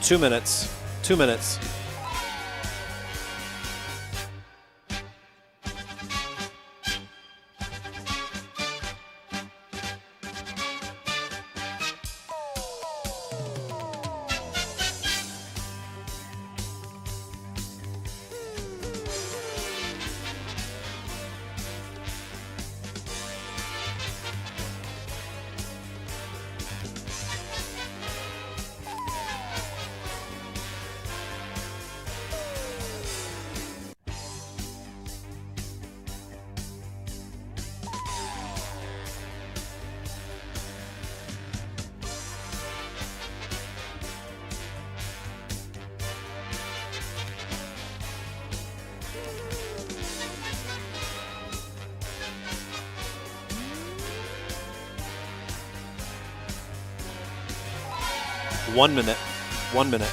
2 minutes. 2 minutes. One minute. 1 minute.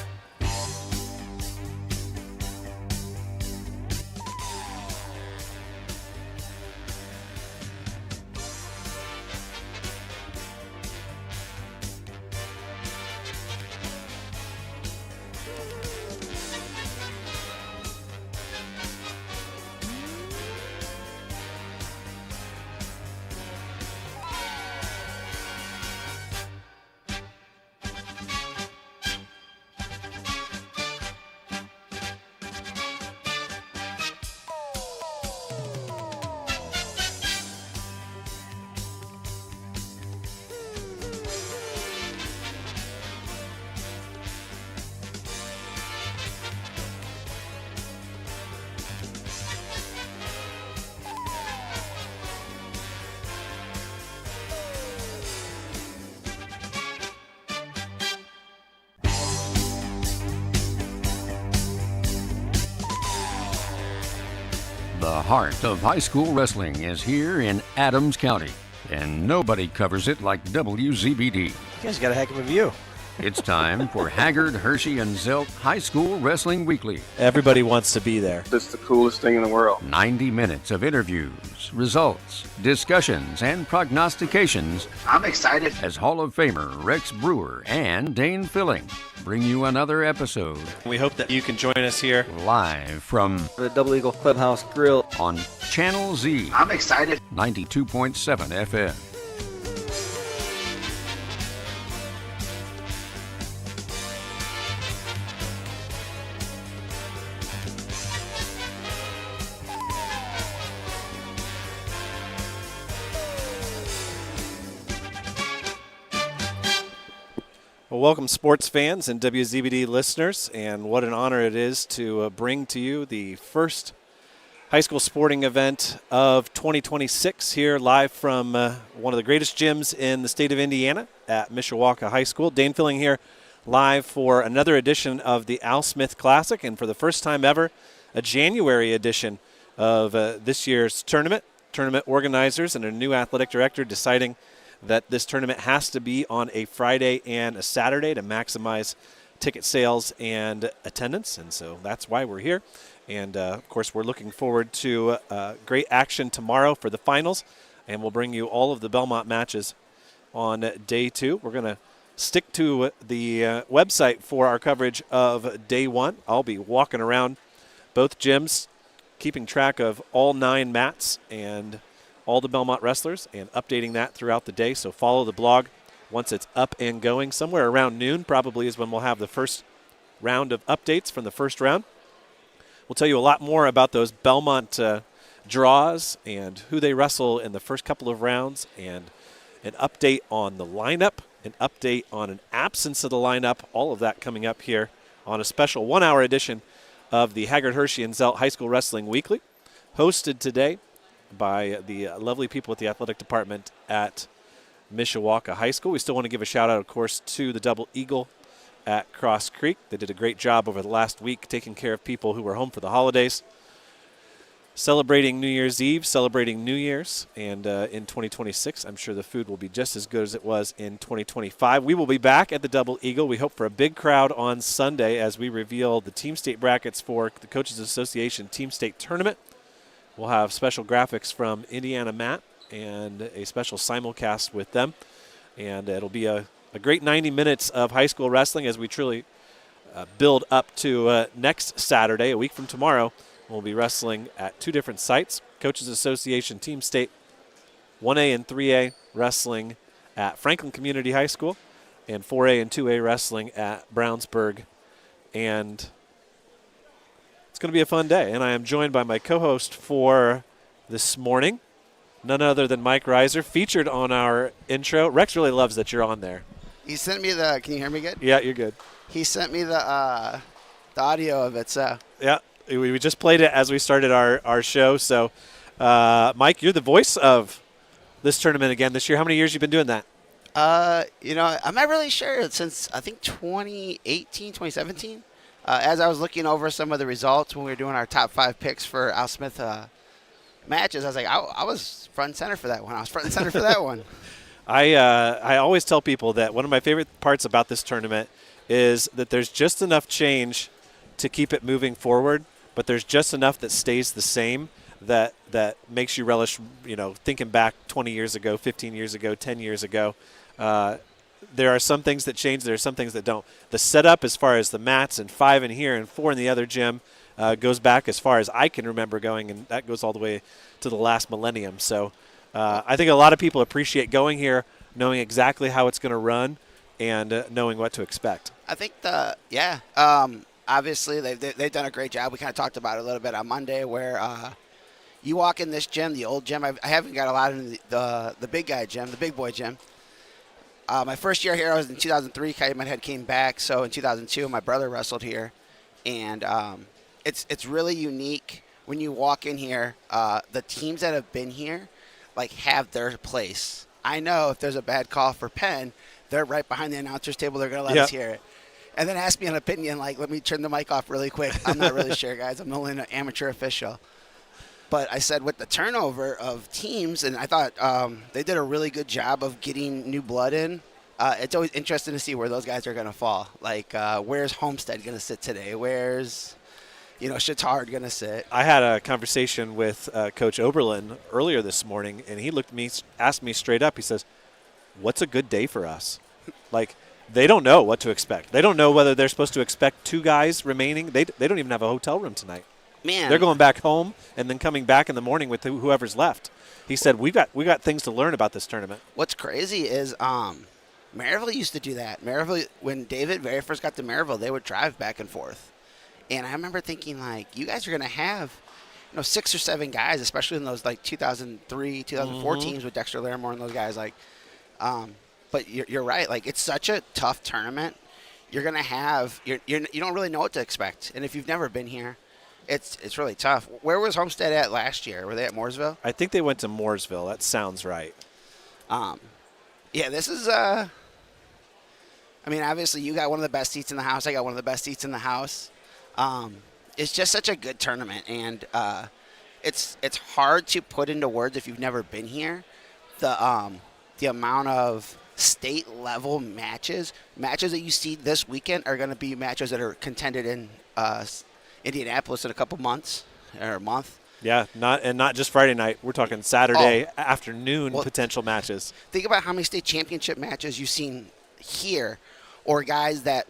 The heart of high school wrestling is here in Adams County, and nobody covers it like WZBD. You guys got a heck of a view. It's time for Haggard, Hirschy, and Zelt High School Wrestling Weekly. Everybody wants to be there. It's the coolest thing in the world. 90 minutes of interviews, results, discussions, and prognostications. I'm excited. As Hall of Famer Rex Brewer and Dane Fuelling bring you another episode. We hope that you can join us here Live from The Double Eagle Clubhouse Grill. on Channel Z, I'm excited. 92.7 FM. Well, welcome sports fans and WZBD listeners, and what an honor it is to bring to you the first high school sporting event of 2026 here live from one of the greatest gyms in the state of Indiana at Mishawaka High School. Dane Fuelling here live for another edition of the Al Smith Classic, and for the first time ever, a January edition of this year's tournament. Tournament organizers and a new athletic director deciding that this tournament has to be on a Friday and a Saturday to maximize ticket sales and attendance, and so that's why we're here. And, of course, we're looking forward to great action tomorrow for the finals, and we'll bring you all of the Belmont matches on day 2. We're going to stick to the website for our coverage of day 1. I'll be walking around both gyms, keeping track of all 9 mats and all the Belmont wrestlers and updating that throughout the day. So follow the blog once it's up and going. Somewhere around noon probably is when we'll have the first round of updates from the first round. We'll tell you a lot more about those Belmont draws and who they wrestle in the first couple of rounds, and an update on the lineup, an update on an absence of the lineup, all of that coming up here on a special 1-hour edition of the Haggard, Hirschy, and Zelt High School Wrestling Weekly, hosted today by the lovely people at the athletic department at Mishawaka High School. We still want to give a shout out, of course, to the Double Eagle at Cross Creek. They did a great job over the last week taking care of people who were home for the holidays, celebrating New Year's Eve, celebrating New Year's, and in 2026, I'm sure the food will be just as good as it was in 2025. We will be back at the Double Eagle. We hope for a big crowd on Sunday as we reveal the team state brackets for the Coaches Association Team State Tournament. We'll have special graphics from Indiana Matt and a special simulcast with them. And it'll be a great 90 minutes of high school wrestling as we truly build up to next Saturday, a week from tomorrow. We'll be wrestling at 2 different sites. Coaches Association Team State 1A and 3A wrestling at Franklin Community High School, and 4A and 2A wrestling at Brownsburg. And it's going to be a fun day. And I am joined by my co-host for this morning, none other than Mike Reiser, featured on our intro. Rex really loves that you're on there. He sent me the. Can you hear me good? Yeah, you're good. He sent me the audio of it. So yeah, we just played it as we started our show. So, Mike, you're the voice of this tournament again this year. How many years you been doing that? I'm not really sure since I think 2018, 2017. As I was looking over some of the results when we were doing our top 5 picks for Al Smith matches, I was like, I was front and center for that one. I was front and center for that one. I always tell people that one of my favorite parts about this tournament is that there's just enough change to keep it moving forward, but there's just enough that stays the same that makes you relish, thinking back 20 years ago, 15 years ago, 10 years ago. There are some things that change. There are some things that don't. The setup as far as the mats and 5 in here and 4 in the other gym goes back as far as I can remember going, and that goes all the way to the last millennium. So I think a lot of people appreciate going here, knowing exactly how it's going to run, and knowing what to expect. I think obviously they've done a great job. We kind of talked about it a little bit on Monday, where you walk in this gym, the old gym. I haven't got a lot in the big guy gym, the big boy gym. My first year here, I was in 2003. My head came back, so in 2002, my brother wrestled here, and it's really unique when you walk in here. The teams that have been here, have their place. I know if there's a bad call for Penn, they're right behind the announcer's table. They're going to let us hear it. And then ask me an opinion, let me turn the mic off really quick. I'm not really sure, guys. I'm only an amateur official. But I said with the turnover of teams, and I thought they did a really good job of getting new blood in. It's always interesting to see where those guys are going to fall. Where's Homestead going to sit today? Where's Chittard going to sit? I had a conversation with Coach Oberlin earlier this morning, and he looked at me, asked me straight up. He says, "What's a good day for us?" They don't know what to expect. They don't know whether they're supposed to expect 2 guys remaining. They don't even have a hotel room tonight. Man, they're going back home and then coming back in the morning with whoever's left. He said, "We got things to learn about this tournament." What's crazy is Maryville used to do that. Maryville, when David very first got to Maryville, they would drive back and forth. And I remember thinking, you guys are going to have, 6 or 7 guys, especially in those 2003, 2004 teams with Dexter Larimore and those guys. But you're right. It's such a tough tournament. You're going to have you don't really know what to expect. And if you've never been here, it's really tough. Where was Homestead at last year? Were they at Mooresville? I think they went to Mooresville. That sounds right. Yeah, this is obviously you got one of the best seats in the house. I got one of the best seats in the house. It's just such a good tournament, and it's hard to put into words if you've never been here. The amount of state level matches that you see this weekend are going to be matches that are contended in Indianapolis in a couple months or a month. Yeah, not just Friday night. We're talking Saturday afternoon potential matches. Think about how many state championship matches you've seen here, or guys that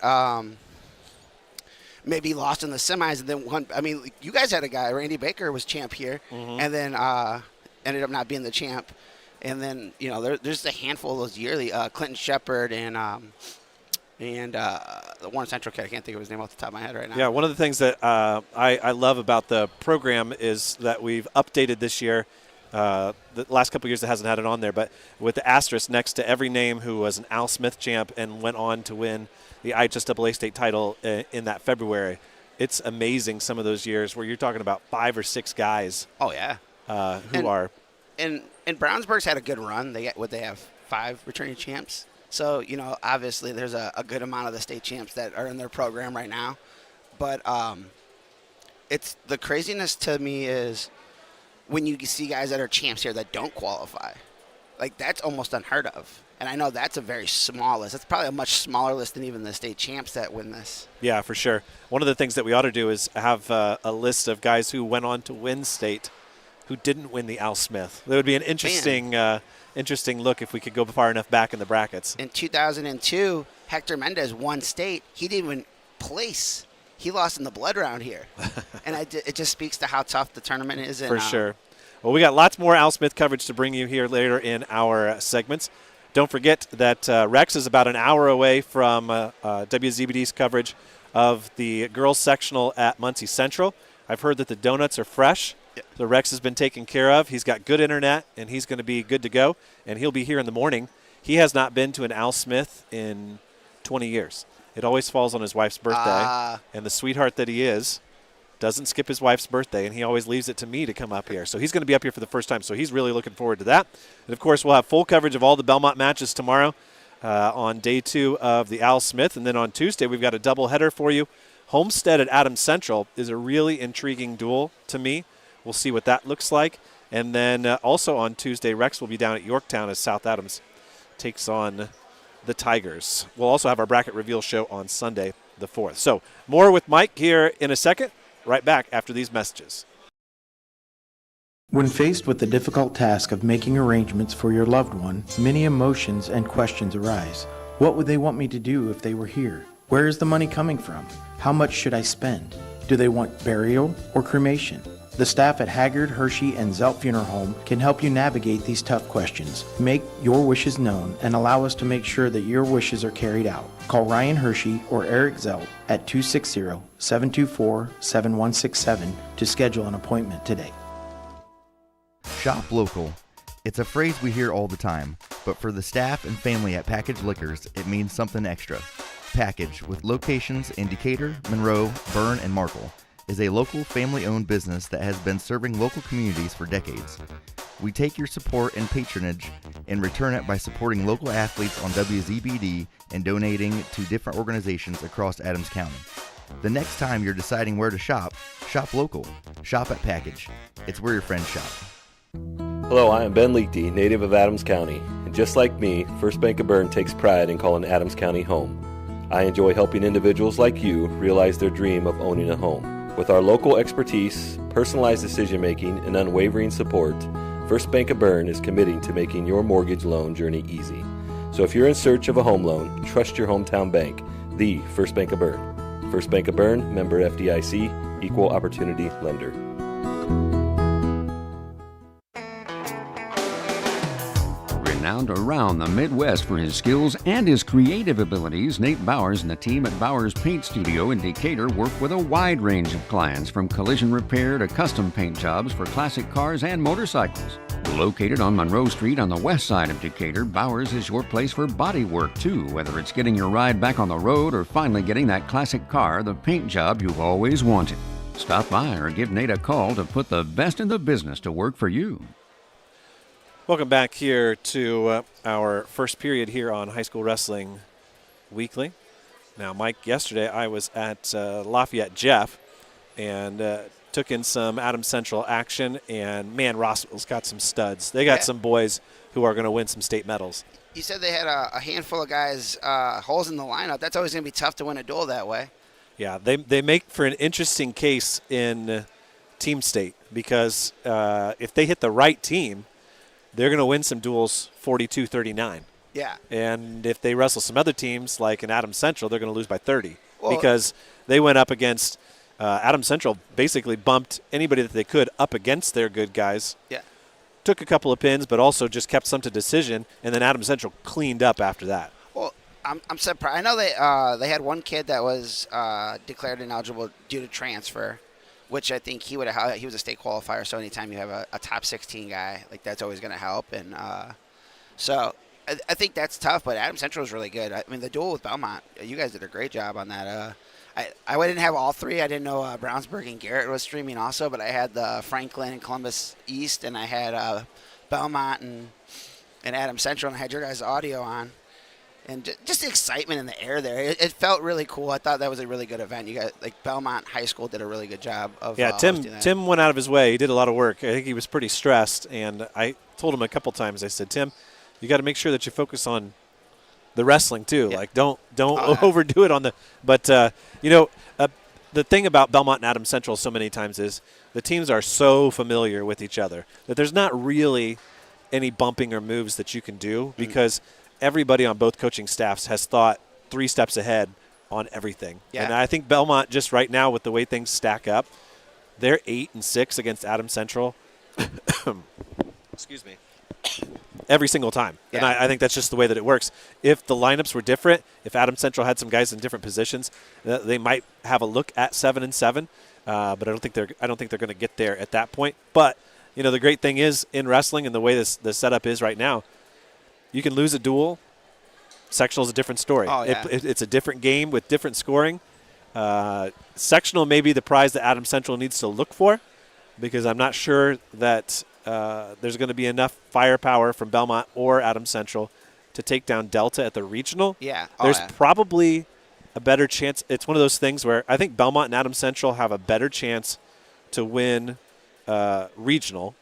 maybe lost in the semis and then won. You guys had a guy, Randy Baker, was champ here, and then ended up not being the champ. And then there's a handful of those yearly. Clinton Shepard and the Warren Central kid. I can't think of his name off the top of my head right now. Yeah, one of the things that I love about the program is that we've updated this year. The last couple of years it hasn't had it on there, but with the asterisk next to every name who was an Al Smith champ and went on to win the IHSAA state title in that February. It's amazing some of those years where you're talking about 5 or 6 guys. Oh, yeah. Who are. And Brownsburg's had a good run. They have 5 returning champs. So, obviously there's a good amount of the state champs that are in their program right now. But it's the craziness to me is when you see guys that are champs here that don't qualify. That's almost unheard of. And I know that's a very small list. That's probably a much smaller list than even the state champs that win this. Yeah, for sure. One of the things that we ought to do is have a list of guys who went on to win state who didn't win the Al Smith. That would be an interesting interesting look if we could go far enough back in the brackets. In 2002, Hector Mendez won state. He didn't even place. He lost in the blood round here. And it just speaks to how tough the tournament is. For sure. Well, we got lots more Al Smith coverage to bring you here later in our segments. Don't forget that Rex is about an hour away from WZBD's coverage of the girls sectional at Muncie Central. I've heard that the donuts are fresh. Yep. So Rex has been taken care of. He's got good internet, and he's going to be good to go, and he'll be here in the morning. He has not been to an Al Smith in 20 years. It always falls on his wife's birthday, and the sweetheart that he is doesn't skip his wife's birthday, and he always leaves it to me to come up here. So he's going to be up here for the first time, so he's really looking forward to that. And, of course, we'll have full coverage of all the Belmont matches tomorrow on day 2 of the Al Smith. And then on Tuesday, we've got a doubleheader for you. Homestead at Adams Central is a really intriguing duel to me. We'll see what that looks like. And then also on Tuesday, Rex will be down at Yorktown as South Adams takes on the Tigers. We'll also have our bracket reveal show on Sunday the 4th. So more with Mike here in a second. Right back after these messages. When faced with the difficult task of making arrangements for your loved one, many emotions and questions arise. What would they want me to do if they were here? Where is the money coming from? How much should I spend? Do they want burial or cremation? The staff at Haggard, Hirschy, and Zelt Funeral Home can help you navigate these tough questions. Make your wishes known and allow us to make sure that your wishes are carried out. Call Ryan Hirschy or Eric Zelt at 260-724-7167 to schedule an appointment today. Shop local. It's a phrase we hear all the time, but for the staff and family at Package Liquors, it means something extra. Package, with locations in Decatur, Monroe, Bern, and Markle, is a local family-owned business that has been serving local communities for decades. We take your support and patronage and return it by supporting local athletes on WZBD and donating to different organizations across Adams County. The next time you're deciding where to shop, shop local. Shop at Package. It's where your friends shop. Hello, I am Ben Leakty, native of Adams County, and just like me, First Bank of Bern takes pride in calling Adams County home. I enjoy helping individuals like you realize their dream of owning a home. With our local expertise, personalized decision-making, and unwavering support, First Bank of Bern is committing to making your mortgage loan journey easy. So if you're in search of a home loan, trust your hometown bank, the First Bank of Bern. First Bank of Bern, member FDIC, equal opportunity lender. Renowned around the Midwest for his skills and his creative abilities, Nate Bowers and the team at Bowers Paint Studio in Decatur work with a wide range of clients, from collision repair to custom paint jobs for classic cars and motorcycles. Located on Monroe Street on the west side of Decatur, Bowers is your place for body work too, whether it's getting your ride back on the road or finally getting that classic car, the paint job you've always wanted. Stop by or give Nate a call to put the best in the business to work for you. Welcome back here to our first period here on High School Wrestling Weekly. Now, Mike, yesterday I was at Lafayette Jeff and took in some Adams Central action, and, man, Rossville's got some studs. They got some boys who are going to win some state medals. You said they had a handful of guys, holes in the lineup. That's always going to be tough to win a duel that way. Yeah, they make for an interesting case in team state because if they hit the right team, they're going to win some duels 42-39. Yeah. And if they wrestle some other teams, like in Adams Central, they're going to lose by 30 because they went up against Adams Central, basically bumped anybody that they could up against their good guys. Yeah. Took a couple of pins, but also just kept some to decision, and then Adams Central cleaned up after that. Well, I'm surprised. I know they had one kid that was declared ineligible due to transfer, which I think he would have. He was a state qualifier, so anytime you have a top 16 guy, like, that's always going to help. And so I think that's tough, but Adams Central is really good. I mean, the duel with Belmont, you guys did a great job on that. I didn't have all three. I didn't know Brownsburg and Garrett was streaming also, but I had the Franklin and Columbus East, and I had Belmont and Adams Central, and I had your guys' audio on. And just the excitement in the air there. It felt really cool. I thought that was a really good event. You guys, like, Belmont High School did a really good job of hosting that. Tim went out of his way. He did a lot of work. I think he was pretty stressed. And I told him a couple times, I said, Tim, you got to make sure that you focus on the wrestling too. Yeah. Like, don't overdo it on the – but, the thing about Belmont and Adams Central so many times is the teams are so familiar with each other that there's not really any bumping or moves that you can do because – everybody on both coaching staffs has thought 3 steps ahead on everything. Yeah. And I think Belmont, just right now with the way things stack up, they're 8-6 against Adams Central. Excuse me. Every single time. Yeah. And I think that's just the way that it works. If the lineups were different, if Adams Central had some guys in different positions, they might have a look at 7-7. But I don't think they're going to get there at that point. But the great thing is in wrestling and the way the setup is right now, you can lose a duel. Sectional is a different story. Oh, yeah. It's a different game with different scoring. Sectional may be the prize that Adams Central needs to look for, because I'm not sure that there's going to be enough firepower from Belmont or Adams Central to take down Delta at the regional. Yeah. There's probably a better chance. It's one of those things where I think Belmont and Adams Central have a better chance to win regional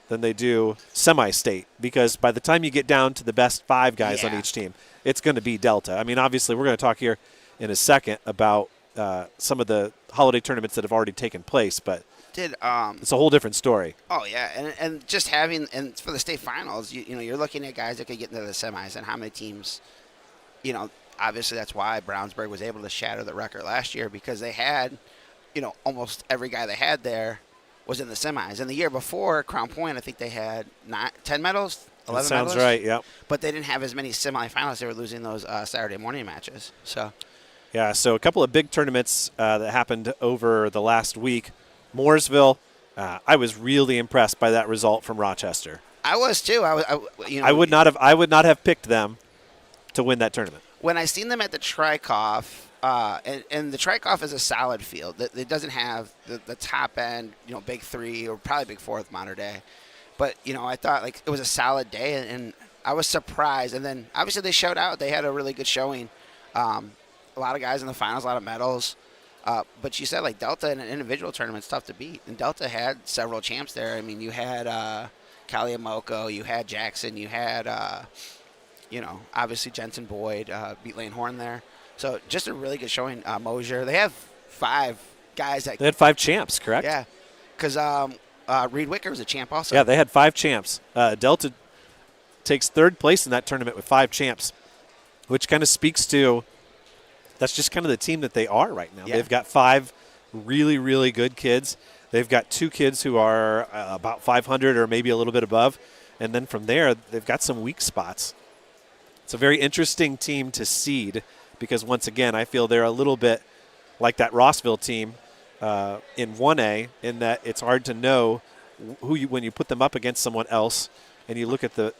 than they do semi-state, because by the time you get down to the best 5 guys on each team, it's going to be Delta. I mean, obviously, we're going to talk here in a second about some of the holiday tournaments that have already taken place, but it's a whole different story. Oh yeah, and just having for the state finals, you're looking at guys that could get into the semis, and how many teams, obviously that's why Brownsburg was able to shatter the record last year, because they had, almost every guy they had there was in the semis. And the year before, Crown Point, I think they had 10 medals, 11 Sounds medals. right, yep. But they didn't have as many semifinals. They were losing those Saturday morning matches. So, yeah, so a couple of big tournaments that happened over the last week. Mooresville, I was really impressed by that result from Rochester. I was too. I would not have picked them to win that tournament. When I seen them at the Trikoff, and the Trikoff is a solid field. It doesn't have the top end, big 3 or probably big 4 with Modern Day. But, I thought it was a solid day, and I was surprised. And then obviously they showed out. They had a really good showing. A lot of guys in the finals, a lot of medals. But you said Delta in an individual tournament is tough to beat. And Delta had several champs there. I mean, you had Kaliamoko, you had Jackson, you had, obviously Jensen Boyd beat Lane Horn there. So just a really good showing. Mosier. They have 5 guys that. They had 5 champs, correct? Yeah. Because Reed Wicker was a champ also. Yeah, they had 5 champs. Delta takes 3rd place in that tournament with 5 champs, which kind of speaks to that's just kind of the team that they are right now. Yeah. They've got 5 really, really good kids. They've got 2 kids who are about 500 or maybe a little bit above. And then from there, they've got some weak spots. It's a very interesting team to seed, because once again, I feel they're a little bit like that Rossville team in 1A, in that it's hard to know when you put them up against someone else and you look at the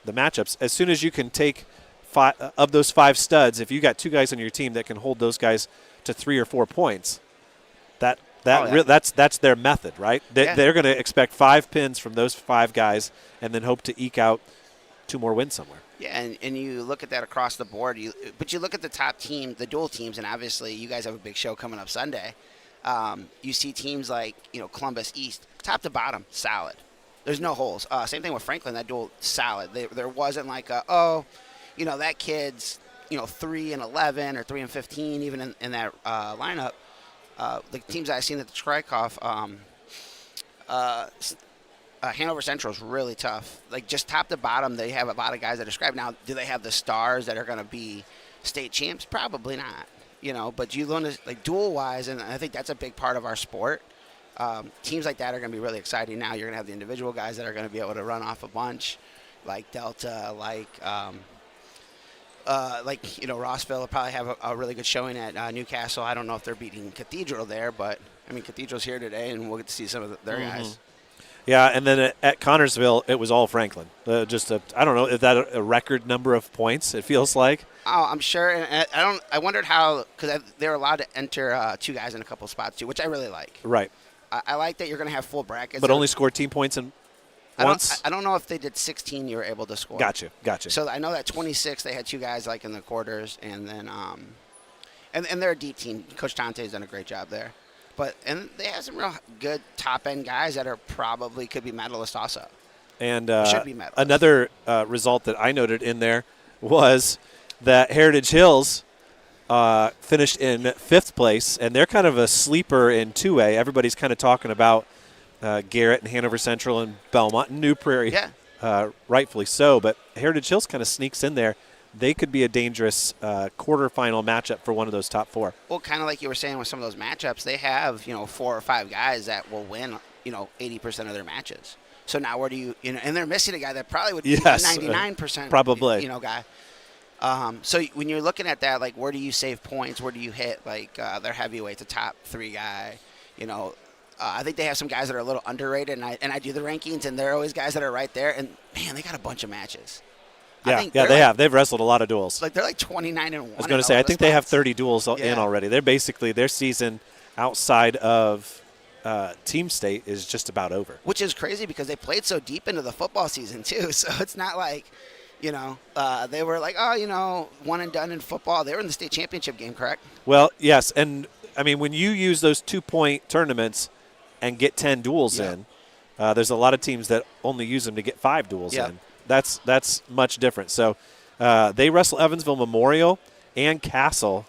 matchups. As soon as you can take 5 of those 5 studs, if you got 2 guys on your team that can hold those guys to 3 or 4 points, that's their method, right? They're going to expect 5 pins from those 5 guys and then hope to eke out 2 more wins somewhere. Yeah, and you look at that across the board. But you look at the top team, the dual teams, and obviously you guys have a big show coming up Sunday. You see teams like Columbus East, top to bottom, solid. There's no holes. Same thing with Franklin. That dual, solid. There wasn't that kid's 3-11 or 3-15 even in that lineup. The teams I've seen at the Trikoff, Hanover Central is really tough. Just top to bottom, they have a lot of guys that are described. Now, do they have the stars that are going to be state champs? Probably not. But you learn dual-wise, and I think that's a big part of our sport. Teams like that are going to be really exciting. Now you're going to have the individual guys that are going to be able to run off a bunch, like Delta, Rossville will probably have a really good showing at Newcastle. I don't know if they're beating Cathedral there, but, Cathedral's here today, and we'll get to see some of their guys. Yeah, and then at Connorsville, it was all Franklin. I don't know, is that a record number of points, it feels like? Oh, I'm sure. And I wondered how, because they're allowed to enter 2 guys in a couple spots, too, which I really like. Right. I like that you're going to have full brackets. But only score team points in once? I don't know if they did 16 you were able to score. Gotcha. So I know that 26, they had 2 guys in the quarters, and then and they're a deep team. Coach Tante's done a great job there. And they have some real good top-end guys that are probably could be medalists also. And should be medalists. Another result that I noted in there was that Heritage Hills finished in 5th place, and they're kind of a sleeper in 2A. Everybody's kind of talking about Garrett and Hanover Central and Belmont and New Prairie, rightfully so. But Heritage Hills kind of sneaks in there. they could be a dangerous quarterfinal matchup for one of those top 4. Well, kind of like you were saying with some of those matchups, they have 4 or 5 guys that will win 80% of their matches. So now where do you and they're missing a guy that probably would be a 99% probably guy. So when you're looking at that, like where do you save points? Where do you hit like their heavyweight, the top 3 guy? I think they have some guys that are a little underrated, and I do the rankings, and there are always guys that are right there. And man, they got a bunch of matches. They have. They've wrestled a lot of duels. Like they're like 29-1. I was going to say, I think they have 30 duels in already. They're basically their season outside of team state is just about over. Which is crazy because they played so deep into the football season too. So it's not like, they were like, one and done in football. They were in the state championship game, correct? Well, yes, and I mean when you use those 2-point tournaments and get 10 duels in, there's a lot of teams that only use them to get 5 duels in. That's much different. So they wrestle Evansville Memorial and Castle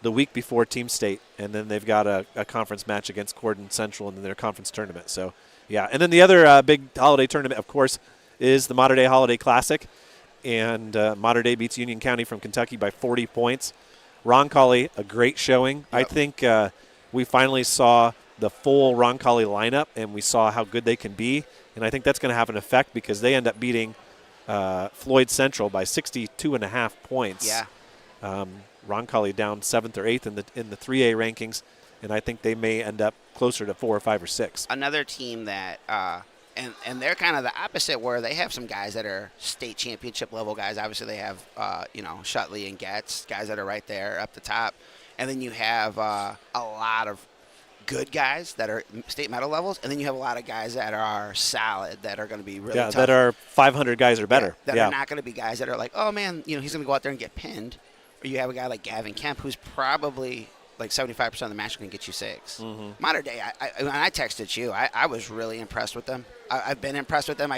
the week before Team State, and then they've got a conference match against Corden Central in their conference tournament. So, yeah. And then the other big holiday tournament, of course, is the Mater Dei Holiday Classic, and Mater Dei beats Union County from Kentucky by 40 points. Roncalli, a great showing. Yep. I think we finally saw the full Roncalli lineup, and we saw how good they can be, and I think that's going to have an effect because they end up beating Floyd Central by 62.5 points. Yeah. Roncalli down 7th or 8th in the 3A rankings, and I think they may end up closer to 4 or 5 or 6. Another team that and they're kind of the opposite, where they have some guys that are state championship level guys. Obviously, they have Shutley and Getz, guys that are right there up the top, and then you have a lot of good guys that are state medal levels, and then you have a lot of guys that are solid, that are going to be really tough. That are 500 guys or better. That are not going to be guys that are like, oh man, he's going to go out there and get pinned. Or you have a guy like Gavin Kemp, who's probably like 75% of the match can get you 6. Mm-hmm. Mater Dei, when I texted you, I was really impressed with them. I've been impressed with them.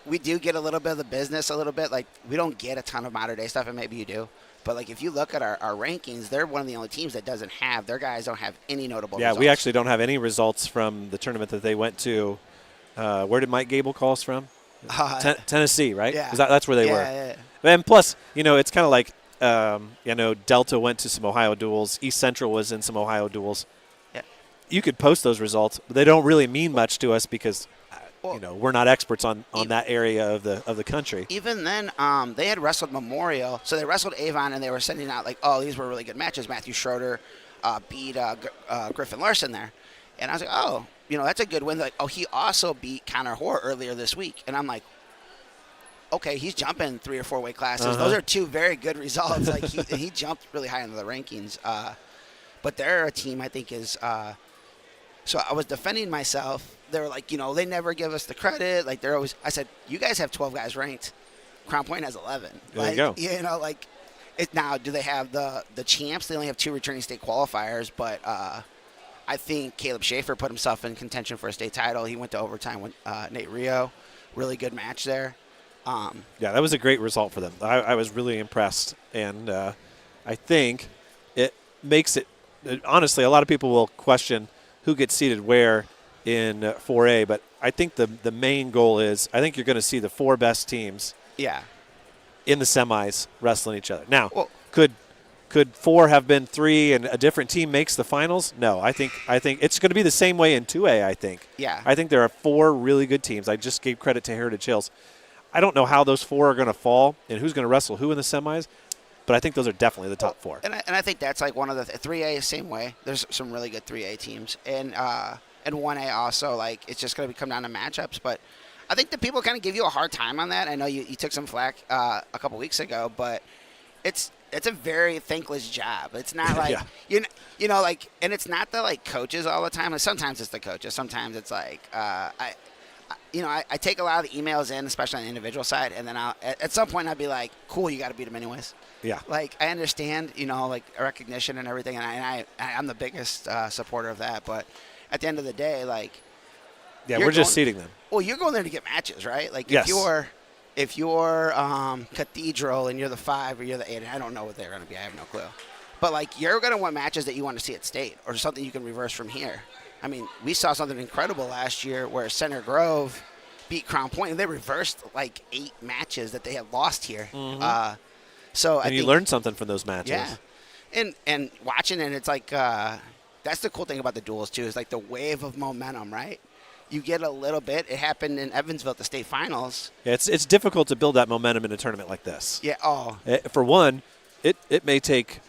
We do get a little bit of the business, a little bit. Like, we don't get a ton of Mater Dei stuff, and maybe you do. But, like, if you look at our rankings, they're one of the only teams that doesn't have – their guys don't have any notable results. Yeah, we actually don't have any results from the tournament that they went to. Where did Mike Gable call us from? Tennessee, right? Yeah. That's where they were. Yeah. And plus, it's kind of like, Delta went to some Ohio duels. East Central was in some Ohio duels. Yeah. You could post those results, but they don't really mean much to us because – we're not experts on that area of the country. Even then, they had wrestled Memorial, so they wrestled Avon, and they were sending out like, oh, these were really good matches. Matthew Schroeder beat Griffin Larson there, and I was like, oh, that's a good win. Like, oh, he also beat Connor Hoare earlier this week, and I'm like, okay, he's jumping 3 or 4 weight classes. Uh-huh. Those are 2 very good results. Like he jumped really high into the rankings, but they're a team I think is. So I was defending myself. They were like, they never give us the credit. Like, they're always – I said, you guys have 12 guys ranked. Crown Point has 11. There you go. Now, do they have the champs? They only have 2 returning state qualifiers. But I think Caleb Schaefer put himself in contention for a state title. He went to overtime with Nate Rio. Really good match there. That was a great result for them. I was really impressed. And I think it makes it – honestly, a lot of people will question who gets seated where – in 4A, but I think the main goal is I think you're going to see the 4 best teams in the semis wrestling each other. Now, could 4 have been 3 and a different team makes the finals? No, I think it's going to be the same way in 2A, I think. Yeah. I think there are 4 really good teams. I just gave credit to Heritage Hills. I don't know how those 4 are going to fall and who's going to wrestle who in the semis, but I think those are definitely the top 4. And I think that's like one of the 3A is the same way. There's some really good 3A teams. And 1A also, like, it's just going to come down to matchups. But I think that people kind of give you a hard time on that. I know you took some flack a couple weeks ago, but it's a very thankless job. It's not like, and it's not the, like, coaches all the time. Sometimes it's the coaches. Sometimes it's like, I take a lot of the emails in, especially on the individual side, and then at some point I'd be like, cool, you got to beat them anyways. Yeah. Like, I understand, like, recognition and everything, and I'm the biggest supporter of that, but at the end of the day, like, we're just seeding them. Well, you're going there to get matches, right? Like, yes. if you're Cathedral and you're the 5 or you're the 8, and I don't know what they're going to be. I have no clue. But, like, you're going to want matches that you want to see at state or something you can reverse from here. I mean, we saw something incredible last year where Center Grove beat Crown Point, and they reversed like 8 matches that they had lost here. Mm-hmm. I you think, learned something from those matches. Yeah, and watching it, it's like that's the cool thing about the duels too. Is like the wave of momentum, right? You get a little bit. It happened in Evansville at the state finals. Yeah, it's difficult to build that momentum in a tournament like this. Yeah. Oh. For one, it may take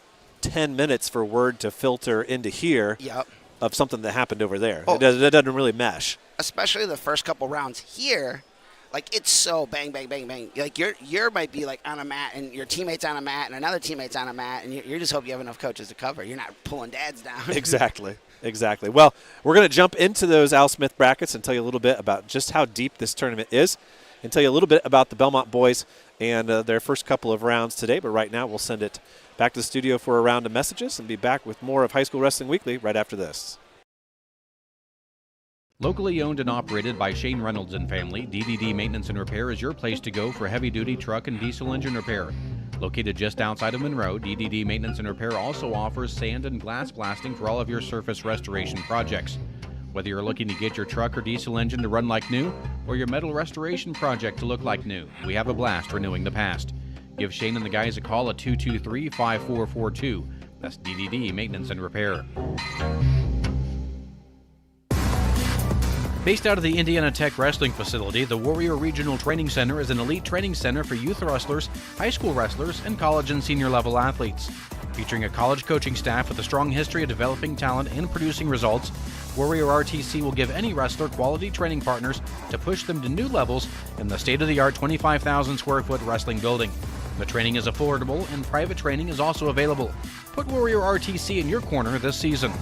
10 minutes for word to filter into here. Yep. Of something that happened over there. Oh. It doesn't really mesh. Especially the first couple rounds here, like it's so bang, bang, bang, bang. Like you're might be like on a mat, and your teammate's on a mat, and another teammate's on a mat, and you just hope you have enough coaches to cover. You're not pulling dads down. Exactly. Well, we're going to jump into those Al Smith brackets and tell you a little bit about just how deep this tournament is, and tell you a little bit about the Belmont boys and their first couple of rounds today. But right now, we'll send it back to the studio for a round of messages and be back with more of High School Wrestling Weekly right after this. Locally owned and operated by Shane Reynolds and family, DDD Maintenance and Repair is your place to go for heavy-duty truck and diesel engine repair. Located just outside of Monroe, DDD Maintenance and Repair also offers sand and glass blasting for all of your surface restoration projects. Whether you're looking to get your truck or diesel engine to run like new, or your metal restoration project to look like new, we have a blast renewing the past. Give Shane and the guys a call at 223-5442. That's DDD Maintenance and Repair. Based out of the Indiana Tech Wrestling Facility, the Warrior Regional Training Center is an elite training center for youth wrestlers, high school wrestlers, and college and senior level athletes. Featuring a college coaching staff with a strong history of developing talent and producing results, Warrior RTC will give any wrestler quality training partners to push them to new levels in the state-of-the-art 25,000 square foot wrestling building. The training is affordable and private training is also available. Put Warrior RTC in your corner this season.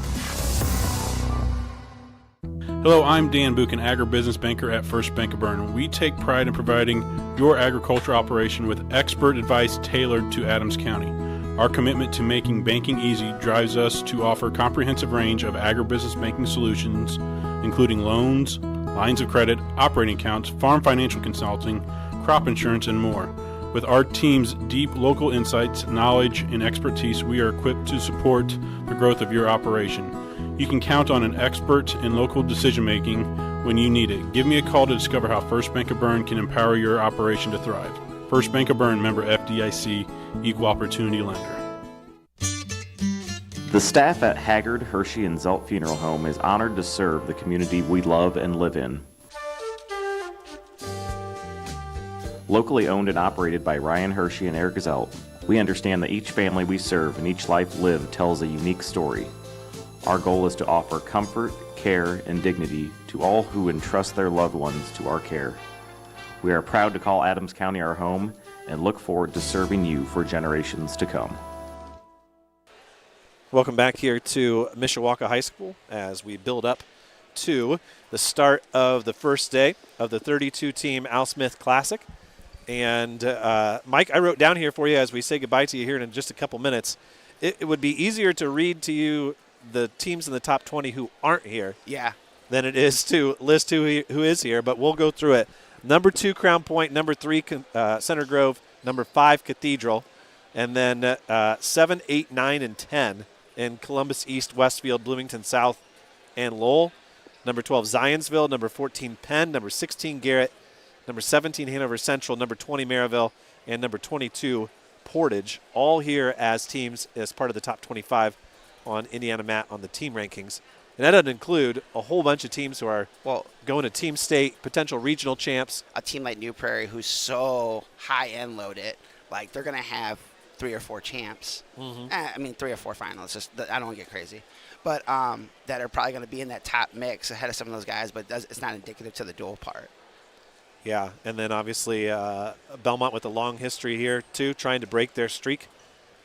Hello, I'm Dan Buchan, agribusiness banker at First Bank of Bern. We take pride in providing your agriculture operation with expert advice tailored to Adams County. Our commitment to making banking easy drives us to offer a comprehensive range of agribusiness banking solutions, including loans, lines of credit, operating accounts, farm financial consulting, crop insurance, and more. With our team's deep local insights, knowledge, and expertise, we are equipped to support the growth of your operation. You can count on an expert in local decision-making when you need it. Give me a call to discover how First Bank of Bern can empower your operation to thrive. First Bank of Bern, member FDIC, equal opportunity lender. The staff at Haggard, Hirschy, and Zelt Funeral Home is honored to serve the community we love and live in. Locally owned and operated by Ryan Hirschy and Eric Zelt, we understand that each family we serve and each life lived tells a unique story. Our goal is to offer comfort, care, and dignity to all who entrust their loved ones to our care. We are proud to call Adams County our home and look forward to serving you for generations to come. Welcome back here to Mishawaka High School as we build up to the start of the first day of the 32-team Al Smith Classic. And Mike, I wrote down here for you as we say goodbye to you here in just a couple minutes. It would be easier to read to you the teams in the top 20 who aren't here than it is to list who is here, but we'll go through it. Number 2, Crown Point. Number 3, Center Grove. Number 5, Cathedral. And then 7, 8, 9, and 10 in Columbus East, Westfield, Bloomington South, and Lowell. Number 12, Zionsville. Number 14, Penn. Number 16, Garrett. Number 17, Hanover Central. Number 20, Maryville. And number 22, Portage. All here as teams as part of the top 25 on Indiana Mat on the team rankings. And that doesn't include a whole bunch of teams who are going to team state, potential regional champs. A team like New Prairie, who's so high-end loaded, like they're going to have 3 or 4 champs. Mm-hmm. 3 or 4 finalists. Just I don't want to get crazy. But that are probably going to be in that top mix ahead of some of those guys, but it's not indicative to the dual part. Yeah, and then obviously Belmont with a long history here, too, trying to break their streak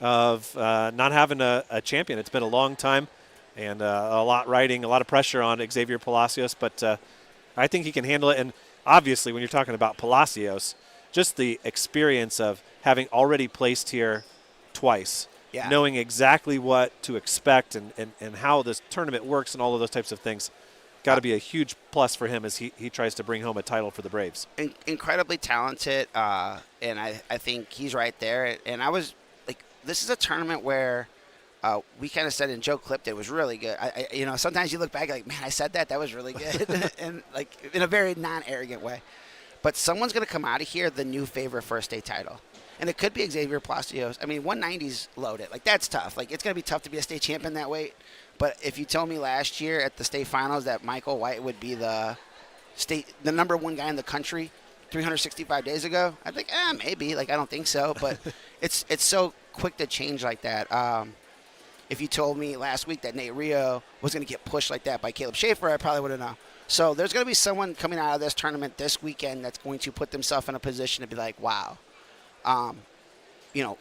of not having a champion. It's been a long time. And a lot of pressure on Xavier Palacios, but I think he can handle it. And obviously, when you're talking about Palacios, just the experience of having already placed here twice, knowing exactly what to expect and how this tournament works and all of those types of things, got to be a huge plus for him as he tries to bring home a title for the Braves. Incredibly talented, and I think he's right there. And I was like, this is a tournament where we kind of said, and Joe clipped it was really good. Sometimes you look back like, man, I said that was really good, and like in a very non-arrogant way. but someone's going to come out of here the new favorite for a state title. And it could be Xavier Palacios. I mean, 190's loaded. Like, that's tough. Like, it's going to be tough to be a state champion that weight. But if you told me last year at the state finals that Michael White would be the number one guy in the country 365 days ago, I think, maybe. Like, I don't think so. But it's so quick to change like that. If you told me last week that Nate Rio was going to get pushed like that by Caleb Schaefer, I probably would have known. So there's going to be someone coming out of this tournament this weekend that's going to put themselves in a position to be like, wow,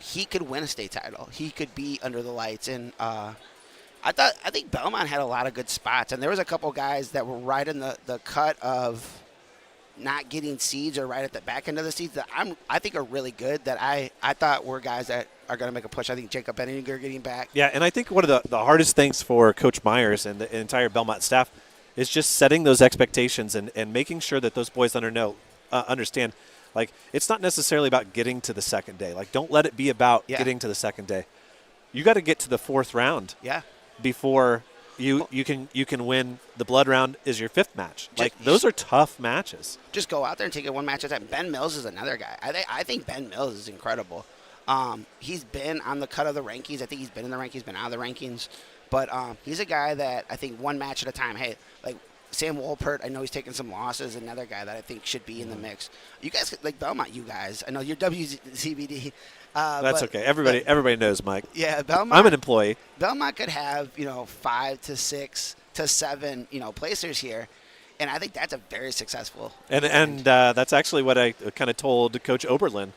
he could win a state title. He could be under the lights. And I think Belmont had a lot of good spots. And there was a couple guys that were right in the cut of not getting seeds or right at the back end of the seeds that I think are really good that I thought were guys that are going to make a push. I think Jacob Benninger getting back. Yeah, and I think one of the hardest things for Coach Myers and the entire Belmont staff is just setting those expectations and making sure that those boys understand, like, it's not necessarily about getting to the second day. Like, don't let it be about getting to the second day. You got to get to the fourth round before you can win. The blood round is your fifth match. Like, those are tough matches. Just go out there and take it one match at a time. Ben Mills is another guy. I think Ben Mills is incredible. He's been on the cut of the rankings. I think he's been in the rankings, been out of the rankings. But he's a guy that I think one match at a time. Hey, like Sam Wolpert, I know he's taking some losses. Another guy that I think should be in the mix. You guys, like Belmont, you guys. I know you're WZBD. That's okay. Everybody knows, Mike. Yeah, Belmont. I'm an employee. Belmont could have 5 to 6 to 7 placers here, and I think that's a very successful. And that's actually what I kind of told Coach Oberlin.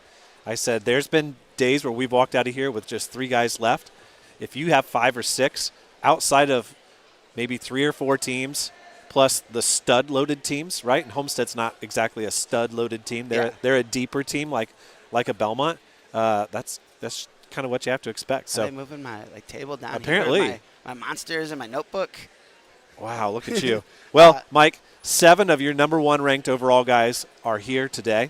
I said there's been days where we've walked out of here with just 3 guys left. If you have 5 or 6 outside of maybe 3 or 4 teams, plus the stud-loaded teams, right? And Homestead's not exactly a stud-loaded team. They're a deeper team like a Belmont. That's kind of what you have to expect. So I'm moving my table down. Apparently, here, my monsters and my notebook. Wow, look at you. Well, Mike, 7 of your number 1 ranked overall guys are here today,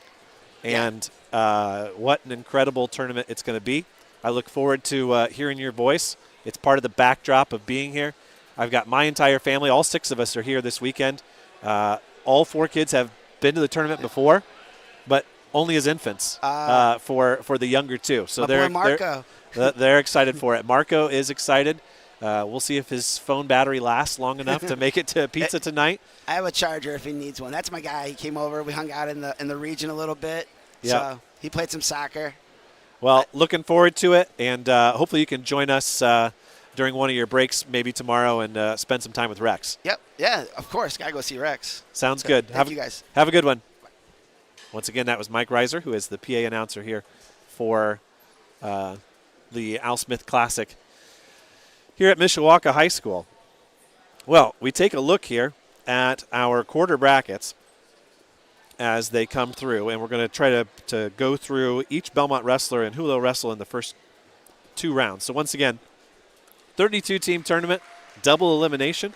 and what an incredible tournament it's going to be. I look forward to hearing your voice. It's part of the backdrop of being here. I've got my entire family. All 6 of us are here this weekend. All 4 kids have been to the tournament before, but only as infants for the younger 2. So they're excited for it. Marco is excited. We'll see if his phone battery lasts long enough to make it to pizza tonight. I have a charger if he needs one. That's my guy. He came over. We hung out in the region a little bit. Yep. So he played some soccer. Well, looking forward to it, and hopefully you can join us during one of your breaks maybe tomorrow and spend some time with Rex. Yep. Yeah, of course. Got to go see Rex. Sounds good. Thank you guys. Have a good one. Once again, that was Mike Reiser, who is the PA announcer here for the Al Smith Classic here at Mishawaka High School. Well, we take a look here at our quarter brackets as they come through, and we're going to try to go through each Belmont wrestler and who they'll wrestle in the first 2 rounds. So once again, 32-team tournament, double elimination.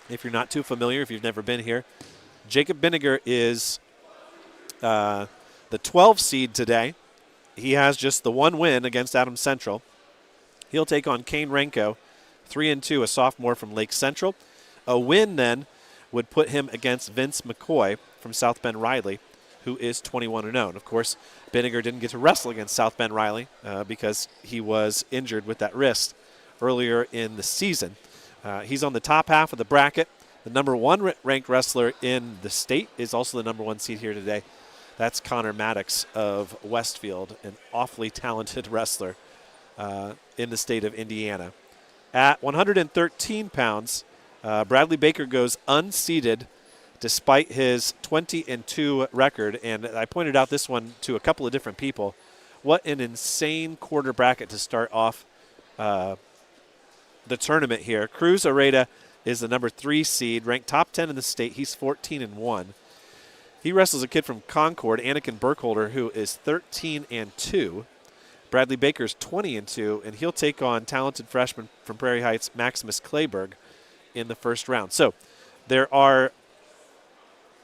If you're not too familiar, if you've never been here, Jacob Benninger is the 12 seed today. He has just the 1 win against Adams Central. He'll take on Kane Renko, 3-2, a sophomore from Lake Central. A win then would put him against Vince McCoy from South Bend Riley, who is 21-0. Of course, Benninger didn't get to wrestle against South Bend Riley because he was injured with that wrist earlier in the season. He's on the top half of the bracket. The number 1 ranked wrestler in the state is also the number 1 seed here today. That's Connor Maddox of Westfield, an awfully talented wrestler in the state of Indiana. At 113 pounds, Bradley Baker goes unseeded despite his 20-2 record. And I pointed out this one to a couple of different people. What an insane quarter bracket to start off the tournament here. Cruz Areda is the number 3 seed, ranked top 10 in the state. He's 14-1. He wrestles a kid from Concord, Anakin Burkholder, who is 13-2. Bradley Baker's 20-2, and he'll take on talented freshman from Prairie Heights, Maximus Clayberg, in the first round. So there are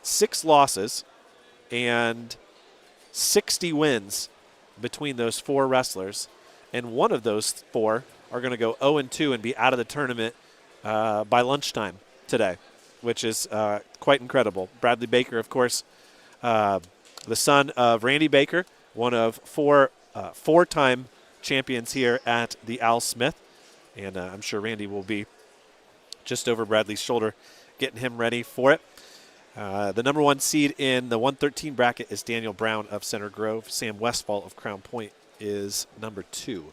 6 losses and 60 wins between those 4 wrestlers, and one of those 4 are going to go 0-2 and be out of the tournament by lunchtime today, which is quite incredible. Bradley Baker, of course, the son of Randy Baker, one of four-time champions here at the Al Smith. And I'm sure Randy will be just over Bradley's shoulder, getting him ready for it. The number 1 seed in the 113 bracket is Daniel Brown of Center Grove. Sam Westfall of Crown Point is number 2.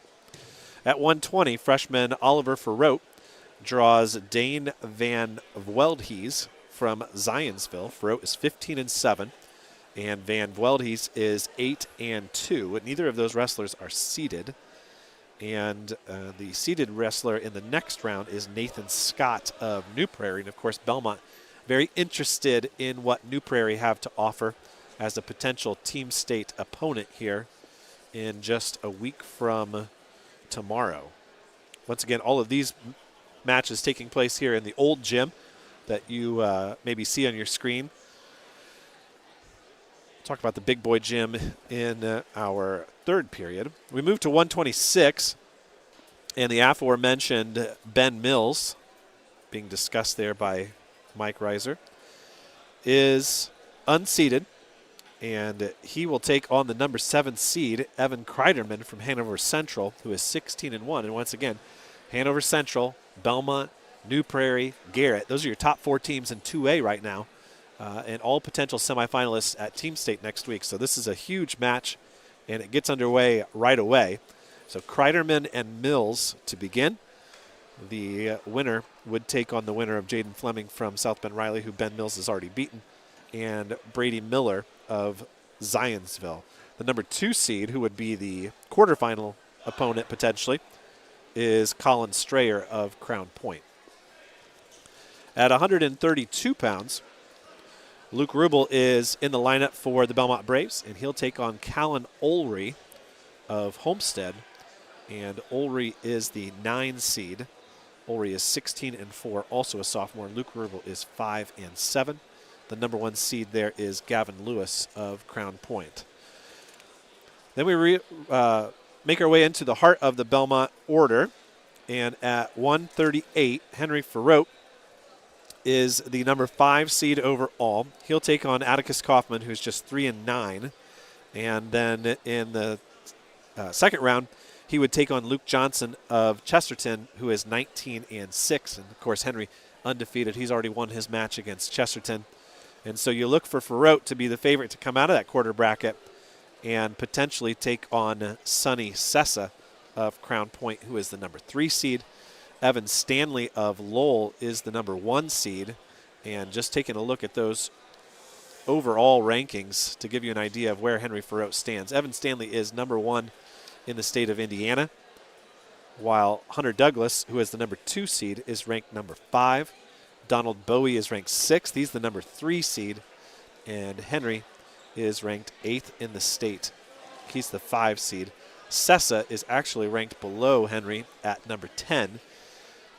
At 120, freshman Oliver Ferrote draws Dane Van Veldhees from Zionsville. Ferrote is 15-7, and Van Veldhees is 8-2. Neither of those wrestlers are seeded. And the seeded wrestler in the next round is Nathan Scott of New Prairie. And, of course, Belmont very interested in what New Prairie have to offer as a potential team state opponent here in just a week from tomorrow. Once again, all of these matches taking place here in the old gym that you maybe see on your screen. Talk about the big boy gym in our third period. We move to 126, and the aforementioned Ben Mills, being discussed there by Mike Reiser, is unseeded, and he will take on the number 7 seed, Evan Kreiderman from Hanover Central, who is 16-1. And once again, Hanover Central, Belmont, New Prairie, Garrett, those are your top 4 teams in 2A right now, and all potential semifinalists at Team State next week. So this is a huge match, and it gets underway right away. So Kreiderman and Mills to begin. The winner would take on the winner of Jaden Fleming from South Bend Riley, who Ben Mills has already beaten, and Brady Miller of Zionsville. The number 2 seed, who would be the quarterfinal opponent potentially, is Colin Strayer of Crown Point. At 132 pounds, Luke Rubel is in the lineup for the Belmont Braves, and he'll take on Callan Olry of Homestead, and Olry is the 9 seed. Olry is 16-4, also a sophomore. Luke Rubel is 5-7. The number 1 seed there is Gavin Lewis of Crown Point. Then we make our way into the heart of the Belmont order, and at 138, Henry Ferrote is the number 5 seed overall. He'll take on Atticus Kaufman, who's just 3-9. And then in the second round, he would take on Luke Johnson of Chesterton, who is 19-6. And, of course, Henry undefeated. He's already won his match against Chesterton. And so you look for Ferrote to be the favorite to come out of that quarter bracket and potentially take on Sonny Sessa of Crown Point, who is the number 3 seed. Evan Stanley of Lowell is the number 1 seed. And just taking a look at those overall rankings to give you an idea of where Henry Ferrote stands. Evan Stanley is number 1 in the state of Indiana, while Hunter Douglas, who is the number 2 seed, is ranked number 5. Donald Bowie is ranked 6th. He's the number 3 seed. And Henry is ranked 8th in the state. He's the 5 seed. Sessa is actually ranked below Henry at number 10.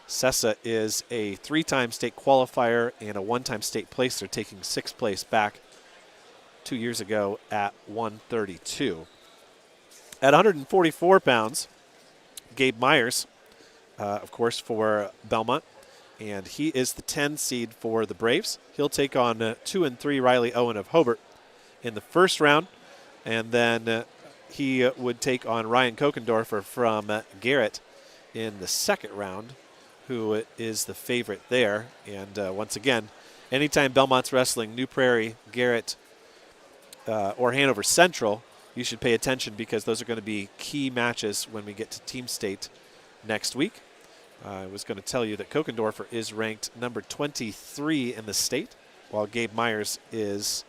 Sessa is a 3-time state qualifier and a 1-time state placer, taking 6th place back 2 years ago at 132. At 144 pounds, Gabe Myers, of course, for Belmont, and he is the 10 seed for the Braves. He'll take on 2-3 Riley Owen of Hobart in the first round, and then he would take on Ryan Kokendorfer from Garrett in the second round, who is the favorite there. And once again, anytime Belmont's wrestling New Prairie, Garrett, or Hanover Central, you should pay attention because those are going to be key matches when we get to Team State next week. I was going to tell you that Kokendorfer is ranked number 23 in the state, while Gabe Myers is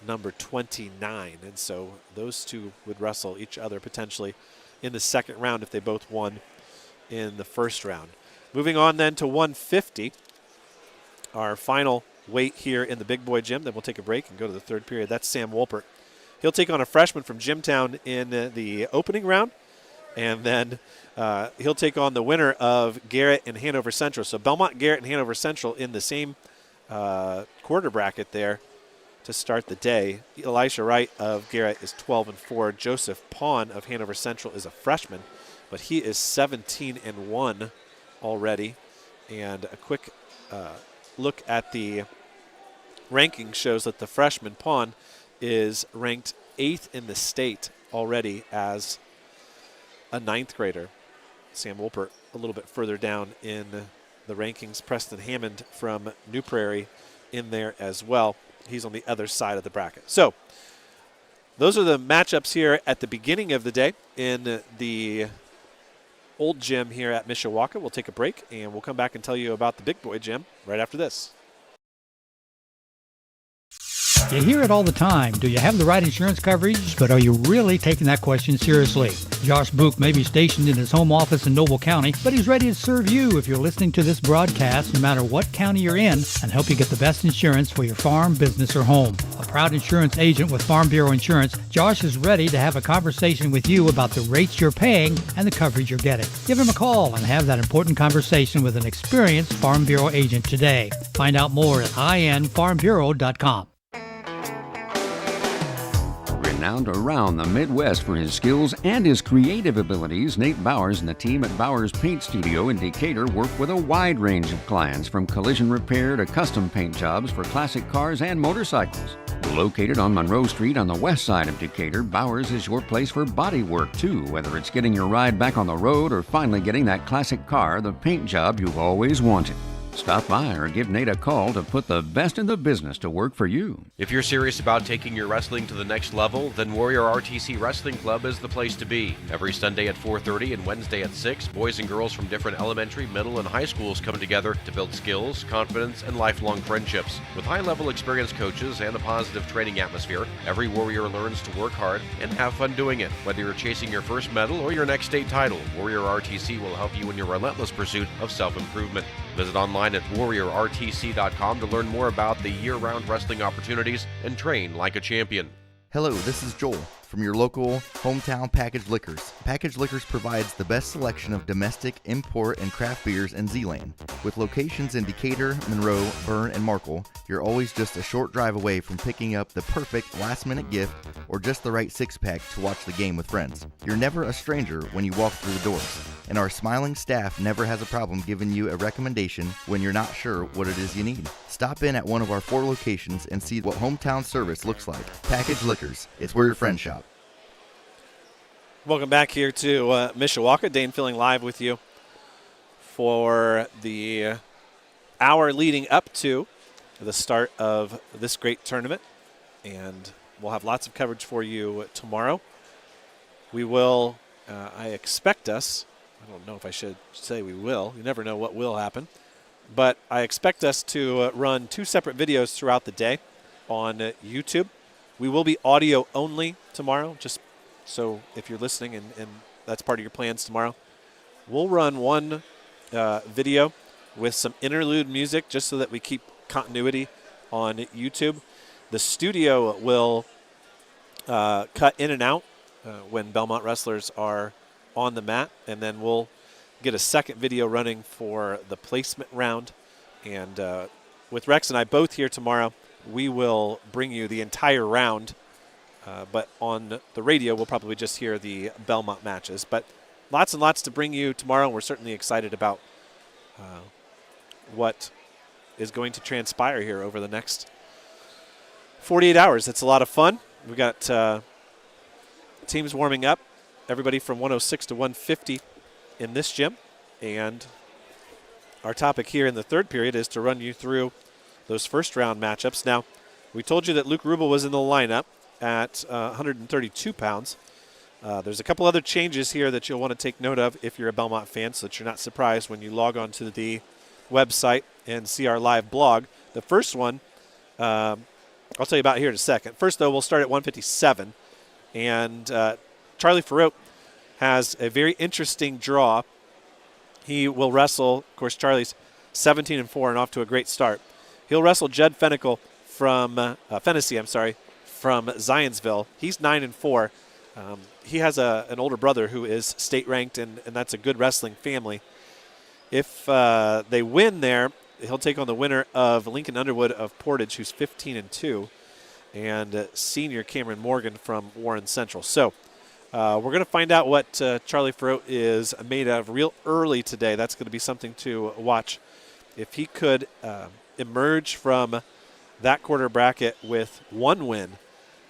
number 29. And so those two would wrestle each other potentially in the second round if they both won in the first round. Moving on then to 150, our final weight here in the big boy gym. Then we'll take a break and go to the third period. That's Sam Wolpert. He'll take on a freshman from Jimtown in the opening round, and then he'll take on the winner of Garrett and Hanover Central. So Belmont, Garrett, and Hanover Central in the same quarter bracket there to start the day. Elisha Wright of Garrett is 12-4. Joseph Pawn of Hanover Central is a freshman, but he is 17-1 already. And a quick look at the ranking shows that the freshman Pawn is ranked 8th in the state already as a 9th grader. Sam Wolpert a little bit further down in the rankings. Preston Hammond from New Prairie in there as well. He's on the other side of the bracket. So those are the matchups here at the beginning of the day in the old gym here at Mishawaka. We'll take a break, and we'll come back and tell you about the big boy gym right after this. You hear it all the time. Do you have the right insurance coverage? But are you really taking that question seriously? Josh Book may be stationed in his home office in Noble County, but he's ready to serve you if you're listening to this broadcast, no matter what county you're in, and help you get the best insurance for your farm, business, or home. A proud insurance agent with Farm Bureau Insurance, Josh is ready to have a conversation with you about the rates you're paying and the coverage you're getting. Give him a call and have that important conversation with an experienced Farm Bureau agent today. Find out more at infarmbureau.com. Renowned around the Midwest for his skills and his creative abilities, Nate Bowers and the team at Bowers Paint Studio in Decatur work with a wide range of clients, from collision repair to custom paint jobs for classic cars and motorcycles. Located on Monroe Street on the west side of Decatur, Bowers is your place for body work too, whether it's getting your ride back on the road or finally getting that classic car, the paint job you've always wanted. Stop by or give Nate a call to put the best in the business to work for you. If you're serious about taking your wrestling to the next level, then Warrior RTC Wrestling Club is the place to be. Every Sunday at 4:30 and Wednesday at 6, boys and girls from different elementary, middle, and high schools come together to build skills, confidence, and lifelong friendships. With high-level experienced coaches and a positive training atmosphere, every Warrior learns to work hard and have fun doing it. Whether you're chasing your first medal or your next state title, Warrior RTC will help you in your relentless pursuit of self-improvement. Visit online at warriorrtc.com to learn more about the year-round wrestling opportunities and train like a champion. Hello, this is Joel from your local hometown Packaged Liquors. Packaged Liquors provides the best selection of domestic, import, and craft beers in Z-Land. With locations in Decatur, Monroe, Bern, and Markle, you're always just a short drive away from picking up the perfect last-minute gift or just the right six-pack to watch the game with friends. You're never a stranger when you walk through the doors, and our smiling staff never has a problem giving you a recommendation when you're not sure what it is you need. Stop in at one of our 4 locations and see what hometown service looks like. Packaged Liquors, it's where your friends shop. Welcome back here to Mishawaka. Dane Fuelling live with you for the hour leading up to the start of this great tournament. And we'll have lots of coverage for you tomorrow. We will, I expect us, I don't know if I should say we will. You never know what will happen. But I expect us to run 2 separate videos throughout the day on YouTube. We will be audio only tomorrow, just so if you're listening and that's part of your plans tomorrow. We'll run one video with some interlude music just so that we keep continuity on YouTube. The studio will cut in and out when Belmont wrestlers are on the mat, and then we'll get a second video running for the placement round. And with Rex and I both here tomorrow, we will bring you the entire round. But on the radio, we'll probably just hear the Belmont matches. But lots and lots to bring you tomorrow, and we're certainly excited about what is going to transpire here over the next 48 hours. It's a lot of fun. We've got teams warming up, everybody from 106 to 150 in this gym. And our topic here in the third period is to run you through those first-round matchups. Now, we told you that Luke Rubel was in the lineup at 132 pounds. There's a couple other changes here that you'll want to take note of if you're a Belmont fan, so that you're not surprised when you log on to the website and see our live blog. The first one, I'll tell you about here in a second. First, though, we'll start at 157. And Charlie Farote has a very interesting draw. He will wrestle, of course, Charlie's 17-4 and off to a great start. He'll wrestle Judd Fennessy from Zionsville. He's 9-4. He has an older brother who is state ranked, and that's a good wrestling family. If they win there, he'll take on the winner of Lincoln Underwood of Portage, who's 15-2, and senior Cameron Morgan from Warren Central. So we're going to find out what Charlie Farote is made of real early today. That's going to be something to watch. If he could emerge from that quarter bracket with one win,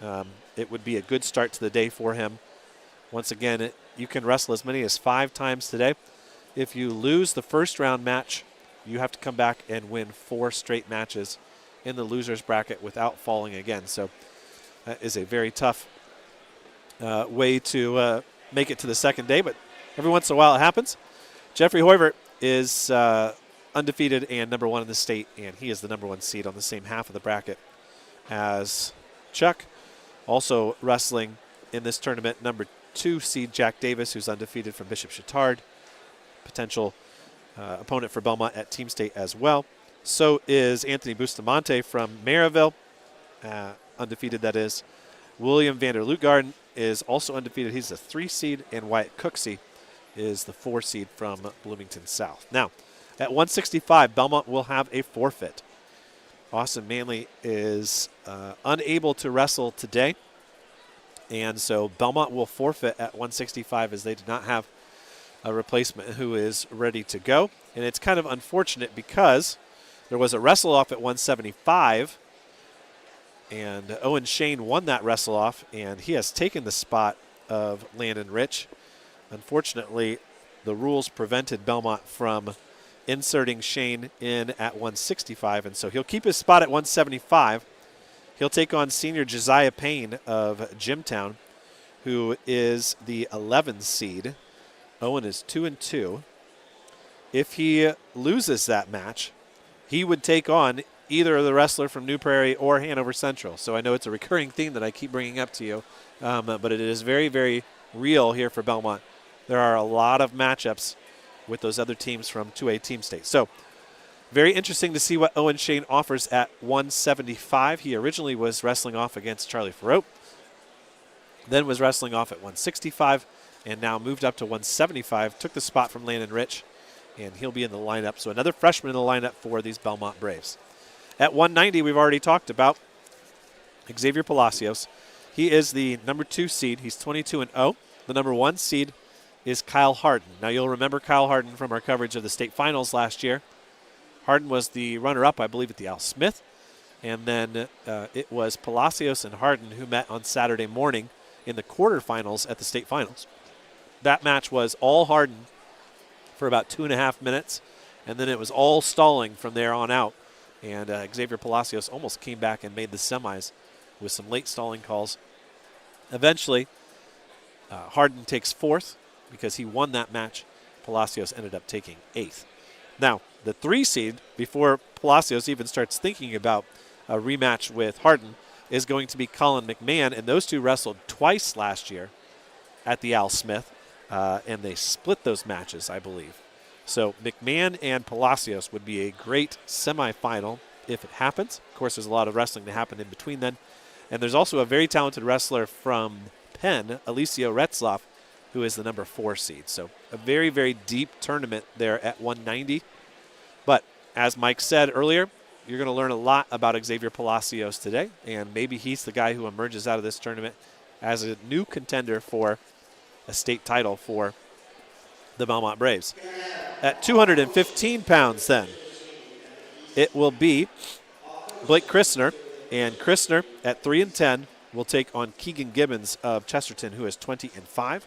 it would be a good start to the day for him. Once again, you can wrestle as many as 5 times today. If you lose the first round match, you have to come back and win 4 straight matches in the loser's bracket without falling again. So that is a very tough way to make it to the second day, but every once in a while it happens. Jeffrey Hoivert is undefeated and number 1 in the state, and he is the number 1 seed on the same half of the bracket as Chuck. Also wrestling in this tournament, number 2 seed Jack Davis, who's undefeated from Bishop Chatard, potential opponent for Belmont at Team State as well. So is Anthony Bustamante from Maryville, undefeated that is. William Vander Lutgarden is also undefeated. He's the 3 seed, and Wyatt Cooksey is the 4 seed from Bloomington South. Now, at 165, Belmont will have a forfeit. Austin Manley is unable to wrestle today, and so Belmont will forfeit at 165 as they do not have a replacement who is ready to go. And it's kind of unfortunate because there was a wrestle-off at 175, and Owen Shane won that wrestle-off, and he has taken the spot of Landon Rich. Unfortunately, the rules prevented Belmont from inserting Shane in at 165, and so he'll keep his spot at 175. He'll take on senior Josiah Payne of Jimtown, who is the 11 seed. Owen is 2-2. If he loses that match, he would take on either the wrestler from New Prairie or Hanover Central. So I know it's a recurring theme that I keep bringing up to you, but it is very, very real here for Belmont. There are a lot of matchups with those other teams from 2A Team State. So very interesting to see what Owen Shane offers at 175. He originally was wrestling off against Charlie Farope, then was wrestling off at 165, and now moved up to 175, took the spot from Landon Rich, and he'll be in the lineup. So another freshman in the lineup for these Belmont Braves. At 190, we've already talked about Xavier Palacios. He is the number 2 seed. He's 22-0. The number 1 seed is Kyle Harden. Now, you'll remember Kyle Harden from our coverage of the state finals last year. Harden was the runner-up, I believe, at the Al Smith. And then it was Palacios and Harden who met on Saturday morning in the quarterfinals at the state finals. That match was all Harden for about 2.5 minutes, and then it was all stalling from there on out. And Xavier Palacios almost came back and made the semis with some late stalling calls. Eventually, Harden takes 4th because he won that match. Palacios ended up taking 8th. Now, the 3 seed, before Palacios even starts thinking about a rematch with Harden, is going to be Colin McMahon, and those two wrestled twice last year at the Al Smith, and they split those matches, I believe. So McMahon and Palacios would be a great semifinal if it happens. Of course, there's a lot of wrestling to happen in between then. And there's also a very talented wrestler from Penn, Alicio Retzloff, who is the number 4 seed. So a very, very deep tournament there at 190. But as Mike said earlier, you're going to learn a lot about Xavier Palacios today, and maybe he's the guy who emerges out of this tournament as a new contender for a state title for the Belmont Braves. At 215 pounds then, it will be Blake Christner, and Christner at 3-10 will take on Keegan Gibbons of Chesterton, who is 20-5.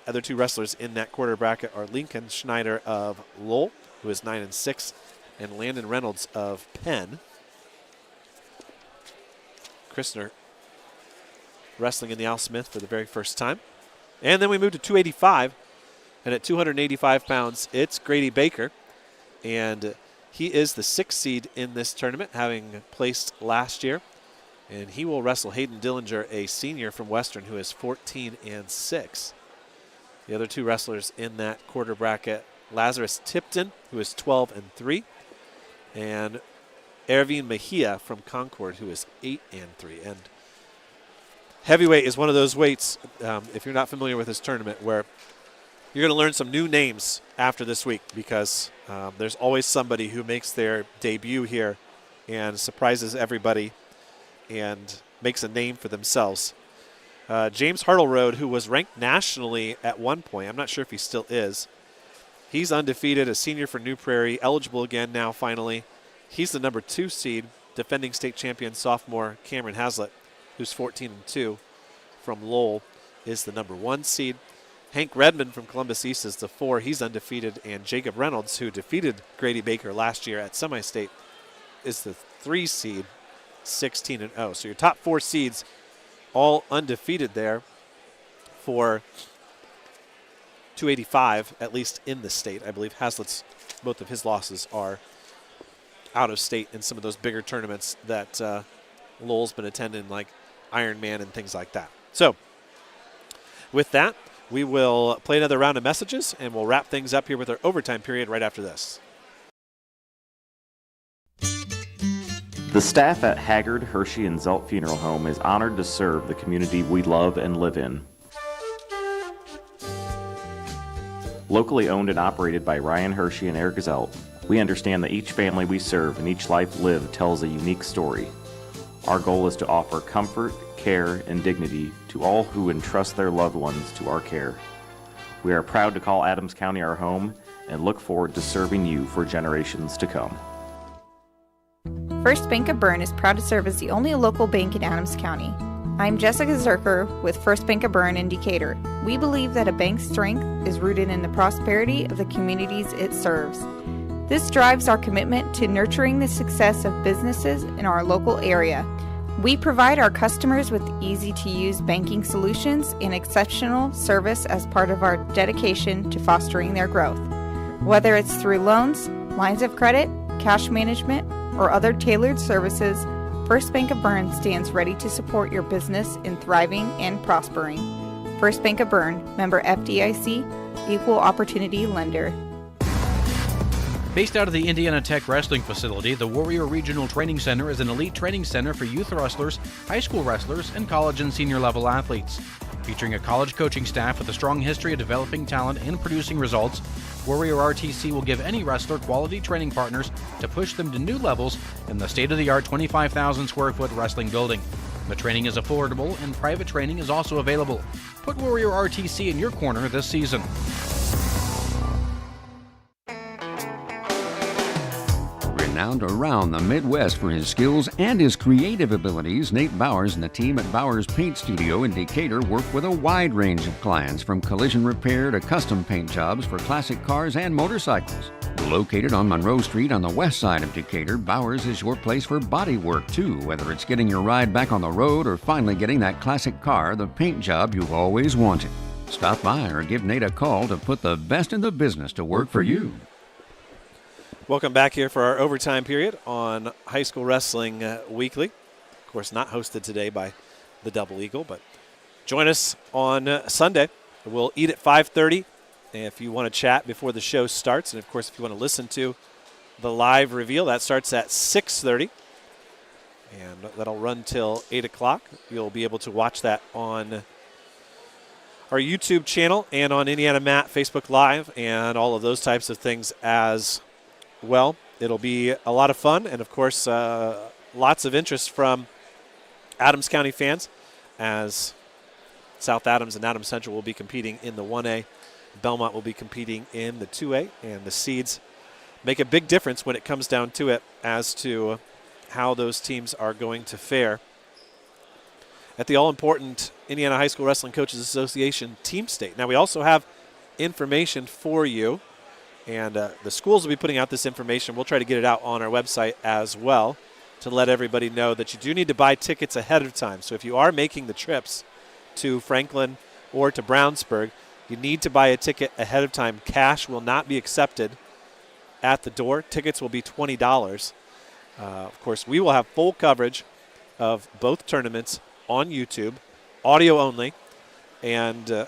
Other 2 wrestlers in that quarter bracket are Lincoln Schneider of Lowell, who is 9-6, and Landon Reynolds of Penn. Christner wrestling in the Al Smith for the very first time. And then we move to 285, and at 285 pounds, it's Grady Baker, and he is the 6th seed in this tournament, having placed last year, and he will wrestle Hayden Dillinger, a senior from Western, who is 14-6. The other 2 wrestlers in that quarter bracket, Lazarus Tipton, who is 12-3, and Ervin Mejia from Concord, who is 8-3. And heavyweight is one of those weights, if you're not familiar with this tournament, where you're going to learn some new names after this week, because there's always somebody who makes their debut here and surprises everybody and makes a name for themselves. James Hartleroad, who was ranked nationally at one point, I'm not sure if he still is, he's undefeated, a senior for New Prairie, eligible again now finally. He's the number 2 seed. defending state champion sophomore Cameron Haslett, who's 14-2 from Lowell, is the number 1 seed. Hank Redmond from Columbus East is the 4. He's undefeated. And Jacob Reynolds, who defeated Grady Baker last year at semi-state, is the 3 seed, 16-0. So your top 4 seeds all undefeated there for 285, at least in the state. I believe Haslett's, both of his losses are out of state in some of those bigger tournaments that Lowell's been attending, like Ironman and things like that. So with that, we will play another round of messages, and we'll wrap things up here with our overtime period right after this. The staff at Haggard, Hirschy, and Zelt Funeral Home is honored to serve the community we love and live in. Locally owned and operated by Ryan Hirschy and Eric Zelt, we understand that each family we serve and each life lived tells a unique story. Our goal is to offer comfort, care, and dignity to all who entrust their loved ones to our care. We are proud to call Adams County our home and look forward to serving you for generations to come. First Bank of Bern is proud to serve as the only local bank in Adams County. I'm Jessica Zerker with First Bank of Bern in Decatur. We believe that a bank's strength is rooted in the prosperity of the communities it serves. This drives our commitment to nurturing the success of businesses in our local area. We provide our customers with easy-to-use banking solutions and exceptional service as part of our dedication to fostering their growth. Whether it's through loans, lines of credit, cash management, or other tailored services, First Bank of Bern stands ready to support your business in thriving and prospering. First Bank of Bern, member FDIC, equal opportunity lender. Based out of the Indiana Tech Wrestling Facility, the Warrior Regional Training Center is an elite training center for youth wrestlers, high school wrestlers, and college and senior level athletes. Featuring a college coaching staff with a strong history of developing talent and producing results, Warrior RTC will give any wrestler quality training partners to push them to new levels in the state-of-the-art 25,000 square foot wrestling building. The training is affordable and private training is also available. Put Warrior RTC in your corner this season. Renowned around the Midwest for his skills and his creative abilities, Nate Bowers and the team at Bowers Paint Studio in Decatur work with a wide range of clients, from collision repair to custom paint jobs for classic cars and motorcycles. Located on Monroe Street on the west side of Decatur, Bowers is your place for body work too, whether it's getting your ride back on the road or finally getting that classic car, the paint job you've always wanted. Stop by or give Nate a call to put the best in the business to work for you. Welcome back here for our overtime period on High School Wrestling Weekly. Of course, not hosted today by the Double Eagle, but join us on Sunday. We'll eat at 5:30 if you want to chat before the show starts. And, of course, if you want to listen to the live reveal, that starts at 6:30. And that'll run till 8 o'clock. You'll be able to watch that on our YouTube channel and on Indiana Matt, Facebook Live, and all of those types of things as well. It'll be a lot of fun, and of course lots of interest from Adams County fans, as South Adams and Adams Central will be competing in the 1A. Belmont will be competing in the 2A, and the seeds make a big difference when it comes down to it as to how those teams are going to fare at the all-important Indiana High School Wrestling Coaches Association Team State. Now, we also have information for you, and the schools will be putting out this information. We'll try to get it out on our website as well to let everybody know that you do need to buy tickets ahead of time. So if you are making the trips to Franklin or to Brownsburg, you need to buy a ticket ahead of time. Cash will not be accepted at the door. Tickets will be $20. Of course, we will have full coverage of both tournaments on YouTube, audio only. And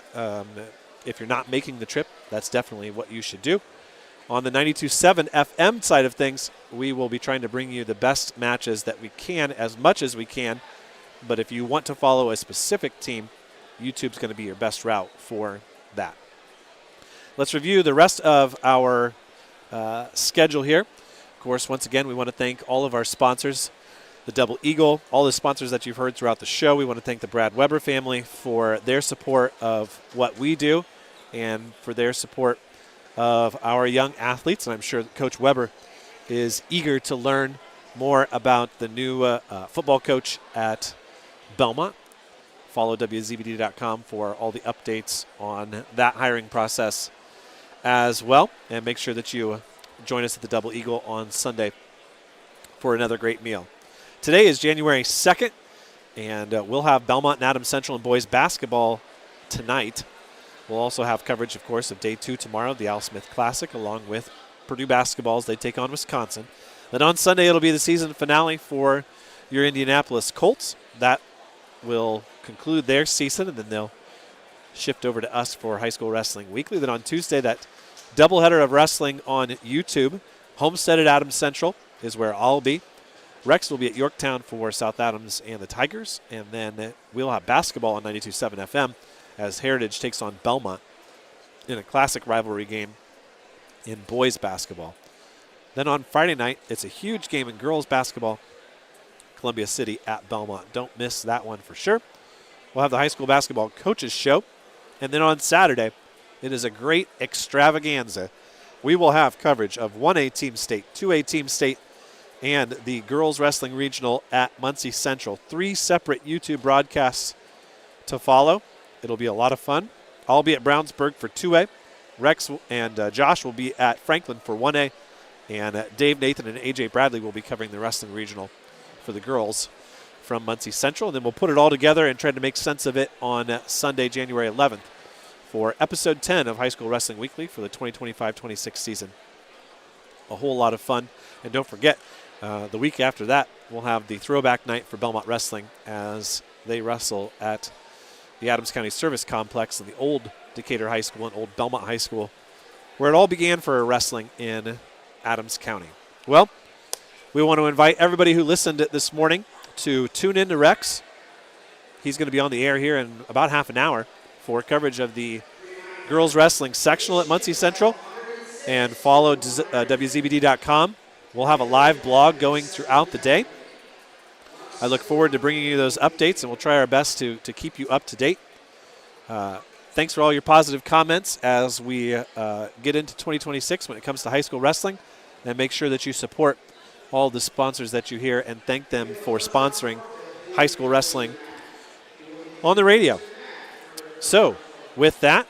if you're not making the trip, that's definitely what you should do. On the 92.7 FM side of things, we will be trying to bring you the best matches that we can, as much as we can. But if you want to follow a specific team, YouTube's going to be your best route for that. Let's review the rest of our schedule here. Of course, once again, we want to thank all of our sponsors, the Double Eagle, all the sponsors that you've heard throughout the show. We want to thank the Brad Weber family for their support of what we do and for their support of our young athletes. And I'm sure Coach Weber is eager to learn more about the new football coach at Belmont. Follow WZBD.com for all the updates on that hiring process as well. And make sure that you join us at the Double Eagle on Sunday for another great meal. Today is January 2nd, and we'll have Belmont and Adams Central and boys basketball tonight. We'll also have coverage, of course, of Day 2 tomorrow, the Al Smith Classic, along with Purdue basketball as they take on Wisconsin. Then on Sunday, it'll be the season finale for your Indianapolis Colts. That will conclude their season, and then they'll shift over to us for High School Wrestling Weekly. Then on Tuesday, that doubleheader of wrestling on YouTube. Homestead at Adams Central is where I'll be. Rex will be at Yorktown for South Adams and the Tigers, and then we'll have basketball on 92.7 FM as Heritage takes on Belmont in a classic rivalry game in boys basketball. Then on Friday night, it's a huge game in girls basketball, Columbia City at Belmont. Don't miss that one for sure. We'll have the high school basketball coaches show. And then on Saturday, it is a great extravaganza. We will have coverage of 1A Team State, 2A Team State, and the girls wrestling regional at Muncie Central. 3 separate YouTube broadcasts to follow. It'll be a lot of fun. I'll be at Brownsburg for 2A. Rex and Josh will be at Franklin for 1A. And Dave, Nathan, and AJ Bradley will be covering the wrestling regional for the girls from Muncie Central. And then we'll put it all together and try to make sense of it on Sunday, January 11th for episode 10 of High School Wrestling Weekly for the 2025-26 season. A whole lot of fun. And don't forget, the week after that, we'll have the throwback night for Belmont Wrestling as they wrestle at the Adams County Service Complex in the old Decatur High School and old Belmont High School, where it all began for wrestling in Adams County. Well, we want to invite everybody who listened this morning to tune in to Rex. He's going to be on the air here in about half an hour for coverage of the girls wrestling sectional at Muncie Central. And follow WZBD.com. We'll have a live blog going throughout the day. I look forward to bringing you those updates, and we'll try our best to keep you up to date. Thanks for all your positive comments as we get into 2026 when it comes to high school wrestling. And make sure that you support all the sponsors that you hear and thank them for sponsoring high school wrestling on the radio. So, with that,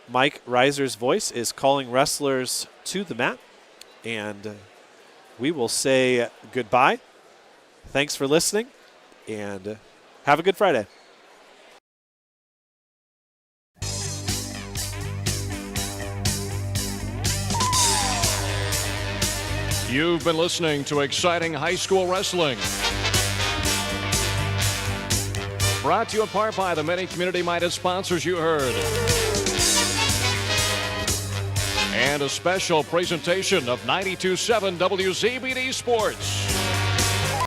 Mike Reiser's voice is calling wrestlers to the mat. And we will say goodbye. Thanks for listening, and have a good Friday. You've been listening to Exciting High School Wrestling. Brought to you in part by the many community-minded sponsors you heard. And a special presentation of 92.7 WZBD Sports.